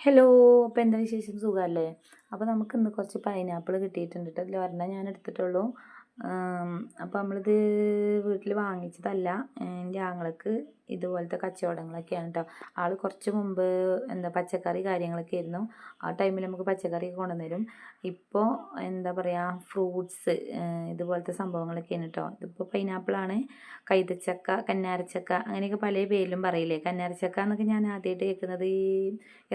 Hello, അപ്പോൾ എന്താ വിശേഷം? സുഖമല്ലേ? അപ്പോൾ നമുക്ക് ഇന്ന് കുറച്ച് പൈനാപ്പിൾ കിട്ടിയിട്ടുണ്ട് കേട്ടോ. അതിൽ ഒരെണ്ണം ഞാൻ എടുത്തിട്ടുള്ളൂ. അപ്പോൾ നമ്മളിത് വീട്ടിൽ വാങ്ങിച്ചതല്ല. എൻ്റെ ആങ്ങൾക്ക് ഇതുപോലത്തെ കച്ചവടങ്ങളൊക്കെയാണ് കേട്ടോ. ആൾ കുറച്ച് മുമ്പ് പച്ചക്കറി കാര്യങ്ങളൊക്കെ ആയിരുന്നു. ആ ടൈമിൽ നമുക്ക് പച്ചക്കറിയൊക്കെ കൊണ്ടുവന്നരും. ഇപ്പോൾ എന്താ പറയുക, ഫ്രൂട്ട്സ് ഇതുപോലത്തെ സംഭവങ്ങളൊക്കെയാണ് കേട്ടോ. ഇതിപ്പോൾ പൈനാപ്പിളാണ്. കൈതച്ചക്ക, കന്നാരച്ചക്ക, അങ്ങനെയൊക്കെ പല പേരിലും പറയില്ലേ. കന്നാരച്ചക്ക എന്നൊക്കെ ഞാൻ ആദ്യമായിട്ട് കേൾക്കുന്നത് ഈ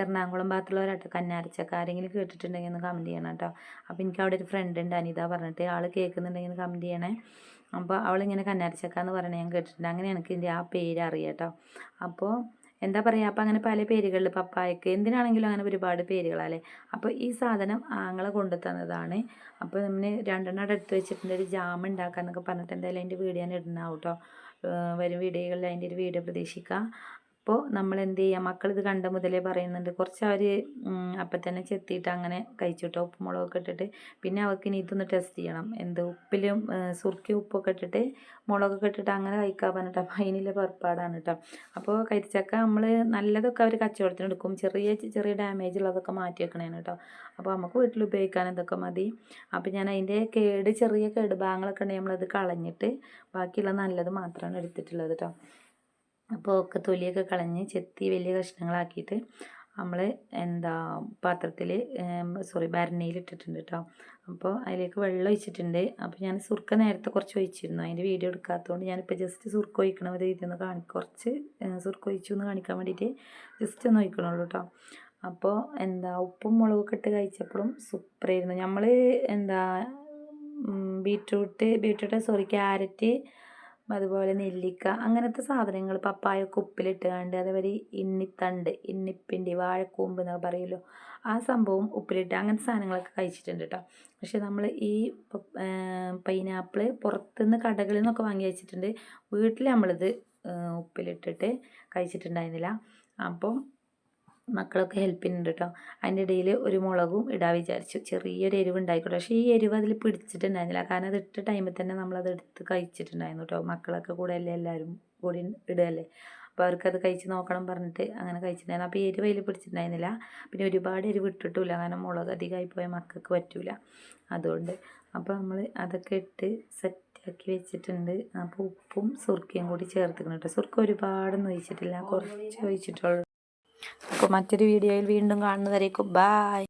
എറണാകുളം ഭാഗത്തുള്ളവരാട്ടോ. കന്നാരച്ചക്ക ആരെങ്കിലും കേട്ടിട്ടുണ്ടെങ്കിൽ ഒന്ന് കമൻറ്റ് ചെയ്യണം കേട്ടോ. അപ്പോൾ എനിക്ക് അവിടെ ഒരു ഫ്രണ്ട് ഉണ്ട്, അനിത പറഞ്ഞിട്ട്. ആൾ കേൾക്കുന്നുണ്ടെങ്കിൽ കമൻറ്റ് ചെയ്യണേ. അപ്പോൾ അവളിങ്ങനെ കന്നാരച്ചക്ക എന്ന് പറയണത് ഞാൻ കേട്ടിട്ടുണ്ട്. അങ്ങനെ എനിക്ക് ഇതിൻ്റെ ആ പേര് അറിയാം കേട്ടോ. അപ്പോൾ എന്താ പറയുക, അപ്പോൾ അങ്ങനെ പല പേരുകളിൽ പപ്പായക്ക് എന്തിനാണെങ്കിലും അങ്ങനെ ഒരുപാട് പേരുകളല്ലേ. അപ്പോൾ ഈ സാധനം ആങ്ങളെ കൊണ്ടു തന്നതാണ്. അപ്പോൾ നമ്മൾ രണ്ടെണ്ണം എടുത്ത് വെച്ചിട്ടുണ്ട്. ഒരു ജാം ഉണ്ടാക്കാമെന്നൊക്കെ പറഞ്ഞിട്ട് എന്തായാലും അതിൻ്റെ വീഡിയോ ഞാൻ ഇടുന്നാവും കേട്ടോ. വരും വീഡിയോകളിൽ അതിൻ്റെ ഒരു വീഡിയോ പ്രതീക്ഷിക്കുക. അപ്പോൾ നമ്മൾ എന്ത് ചെയ്യുക, മക്കളിത് കണ്ട മുതലേ പറയുന്നുണ്ട്. കുറച്ച് അവർ അപ്പം തന്നെ ചെത്തിയിട്ട് അങ്ങനെ കഴിച്ചു കേട്ടോ, ഉപ്പും മുളകൊക്കെ ഇട്ടിട്ട്. പിന്നെ അവർക്ക് ഇനി ഇതൊന്ന് ടെസ്റ്റ് ചെയ്യണം, ഉപ്പിലും സുർക്കി ഉപ്പൊക്കെ ഇട്ടിട്ട് മുളകൊക്കെ ഇട്ടിട്ട് അങ്ങനെ കഴിക്കാൻ പറഞ്ഞിട്ട്. അപ്പോൾ അതിനുള്ള പുറപ്പാടാണ് കേട്ടോ. അപ്പോൾ കരിച്ചക്ക നമ്മൾ നല്ലതൊക്കെ അവർ കച്ചവടത്തിന് എടുക്കും, ചെറിയ ചെറിയ ഡാമേജ് ഉള്ളതൊക്കെ മാറ്റി വെക്കണേന് കേട്ടോ. അപ്പോൾ നമുക്ക് വീട്ടിൽ ഉപയോഗിക്കാൻ ഇതൊക്കെ മതി. അപ്പോൾ ഞാൻ അതിൻ്റെ ചെറിയ കേടുഭാഗങ്ങളൊക്കെ ഉണ്ടെങ്കിൽ നമ്മളത് കളഞ്ഞിട്ട് ബാക്കിയുള്ള നല്ലത് മാത്രമാണ് എടുത്തിട്ടുള്ളത് കേട്ടോ. അപ്പോൾ ഒക്കെ തൊലിയൊക്കെ കളഞ്ഞ് ചെത്തി വലിയ കഷ്ണങ്ങളാക്കിയിട്ട് നമ്മൾ പാത്രത്തിൽ ഭരണിയിൽ ഇട്ടിട്ടുണ്ട് കേട്ടോ. അപ്പോൾ അതിലേക്ക് വെള്ളം ഒഴിച്ചിട്ടുണ്ട്. അപ്പോൾ ഞാൻ സുർക്ക നേരത്തെ കുറച്ച് ഒഴിച്ചിരുന്നു, അതിൻ്റെ വീഡിയോ എടുക്കാത്തതുകൊണ്ട് ഞാനിപ്പോൾ ജസ്റ്റ് സുർക്ക ഒഴിക്കണ ഒരു ഇതൊന്ന് കുറച്ച് സുർക്ക ഒഴിച്ചു എന്ന് കാണിക്കാൻ വേണ്ടിയിട്ട് ജസ്റ്റ് ഒന്ന് ഒഴിക്കണുള്ളൂ കേട്ടോ. അപ്പോൾ ഉപ്പും മുളകൊക്കെ ഇട്ട് കഴിച്ചപ്പോഴും സൂപ്പറായിരുന്നു. നമ്മൾ ക്യാരറ്റ്, അതുപോലെ നെല്ലിക്ക, അങ്ങനത്തെ സാധനങ്ങൾ, പപ്പായൊക്കെ ഉപ്പിലിട്ട് കണ്ട്, അതേപോലെ ഇന്നിത്തണ്ട്, ഇന്നിപ്പിണ്ടി, വാഴക്കൂമ്പ് എന്നൊക്കെ പറയുമല്ലോ, ആ സംഭവം ഉപ്പിലിട്ട് അങ്ങനത്തെ സാധനങ്ങളൊക്കെ കഴിച്ചിട്ടുണ്ട് കേട്ടോ. പക്ഷെ നമ്മൾ ഈ പൈനാപ്പിൾ പുറത്തുനിന്ന് കടകളിൽ നിന്നൊക്കെ വാങ്ങി വെച്ചിട്ടുണ്ട്. വീട്ടിൽ നമ്മളിത് ഉപ്പിലിട്ടിട്ട് കഴിച്ചിട്ടുണ്ടായിരുന്നില്ല. അപ്പം മക്കളൊക്കെ ഹെൽപ്പ് ചെയ്യുന്നുണ്ട് കേട്ടോ. അതിൻ്റെ ഇടയിൽ ഒരു മുളകും ഇടാൻ വിചാരിച്ചു, ചെറിയൊരു എരിവ് ഉണ്ടായിക്കോട്ടെ. പക്ഷേ ഈ എരിവ് അതിൽ പിടിച്ചിട്ടുണ്ടായിരുന്നില്ല, കാരണം അത് ഇട്ട ടൈമിൽ തന്നെ നമ്മളത് എടുത്ത് കഴിച്ചിട്ടുണ്ടായിരുന്നു കേട്ടോ. മക്കളൊക്കെ കൂടെ അല്ലേ, എല്ലാവരും കൂടി ഇടുകയല്ലേ. അപ്പോൾ അവർക്കത് കഴിച്ച് നോക്കണം പറഞ്ഞിട്ട് അങ്ങനെ കഴിച്ചിട്ടുണ്ടായിരുന്നു. അപ്പോൾ എരിവ് അതിൽ പിടിച്ചിട്ടുണ്ടായിരുന്നില്ല. പിന്നെ ഒരുപാട് എരിവ് ഇട്ടിട്ടില്ല, കാരണം മുളക് അധികമായി പോയാൽ മക്കൾക്ക് പറ്റില്ല, അതുകൊണ്ട്. അപ്പോൾ നമ്മൾ അതൊക്കെ ഇട്ട് സെറ്റാക്കി വെച്ചിട്ടുണ്ട്. അപ്പോൾ ഉപ്പും സുർക്കയും കൂടി ചേർത്തിക്കണം കേട്ടോ. സുർക്ക ഒരുപാടൊന്നും ഒഴിച്ചിട്ടില്ല, കുറച്ച് ഒഴിച്ചിട്ടുള്ളൂ. അപ്പോൾ മറ്റൊരു വീഡിയോയിൽ വീണ്ടും കാണുന്നവരേക്കും ബായ്.